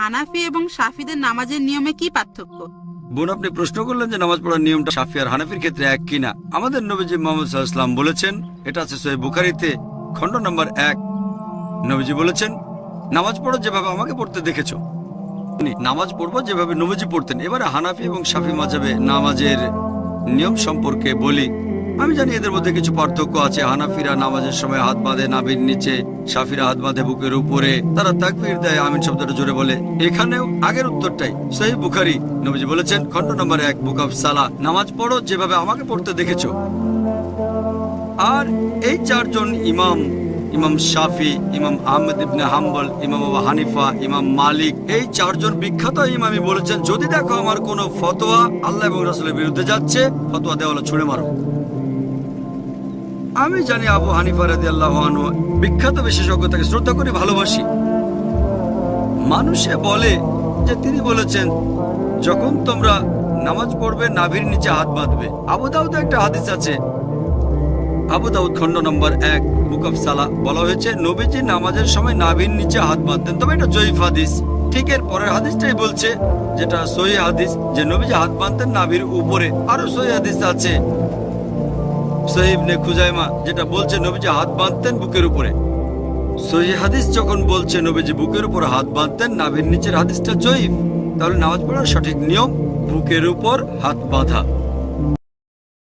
হানাফি এবং শাফিদের নামাজের নিয়মে কি পার্থক্য? বোন, আপনি প্রশ্ন করলেন যে নামাজ পড়ার নিয়মটা শাফি আর হানাফির ক্ষেত্রে এক কিনা। আমাদের নবীজি মুহাম্মদ সাল্লাল্লাহু আলাইহি ওয়াসাল্লাম বলেছেন, এটা আছে সহিহ বুখারীতে খণ্ড নম্বর 1, নবীজি বলেছেন, নামাজ পড়ো যেভাবে আমাকে পড়তে দেখেছো। নামাজ পড়বো যেভাবে নবীজি পড়তেন। এবারে হানাফি এবং শাফি মাযহাবে নামাজের নিয়ম সম্পর্কে বলি। আমি জানি এদের মধ্যে কিছু পার্থক্য আছে। হানাফিরা নামাজের সময় হাত বাঁধে নাভির নিচে, শাফিরা হাত বাঁধে বুকের উপরে, তারা তাকবীর দেয়, আমিন শব্দটা জোরে বলে। এখানেও আগের উত্তরটাই। সহিহ বুখারী, নবীজি বলেছেন খণ্ড নম্বর 1, বুক অফ সালাহ, নামাজ পড়ো যেভাবে আমাকে পড়তে দেখেছো। আর এই চারজন ইমাম, ইমাম শাফি, ইমাম আহমদ ইবনে হাম্বল, ইমাম আবু হানিফা, ইমাম মালিক, এই চারজন বিখ্যাত ইমামই বলেছেন, যদি দেখো আমার কোনো ফতোয়া আল্লাহ এবং রাসূলের বিরুদ্ধে যাচ্ছে, ফতোয়া দেওয়ালে ছুঁড়ে মারো। আমি জানি আবু হানিফা রাদিয়াল্লাহু আনহু বিখ্যাত বিশেষজ্ঞ, তাকে শ্রদ্ধা করি, ভালোবাসি। মানুষে বলে যে তিনি বলেছেন, যখন তোমরা নামাজ পড়বে নাভির নিচে হাত বাঁধবে। আবু দাউদে একটা হাদিস আছে, আবু দাউদ খণ্ড নম্বর 1, বুক অফ সালাহ, বলা হয়েছে নবীজি নামাজের সময় নাভির নিচে হাত বাঁধতেন। তবে এটা জয়ীফ হাদিস। ঠিক এর পরের হাদিসটাই বলছে, যেটা সহিহ হাদিস, যে নবীজি হাত বাঁধতেন নাভির উপরে। আরো সহিহ হাদিস আছে সহিহ ইবনে খুজাইমা, যেটা বলছে নবীজি হাত বাঁধতেন বুকের উপরে। সহিহ হাদিস যখন বলছে নবীজি বুকের উপর হাত বাঁধতেন, নাভির নিচের হাদিসটা জয়ীফ। তাহলে নামাজ পড়ার সঠিক নিয়ম বুকের উপর হাত বাঁধা।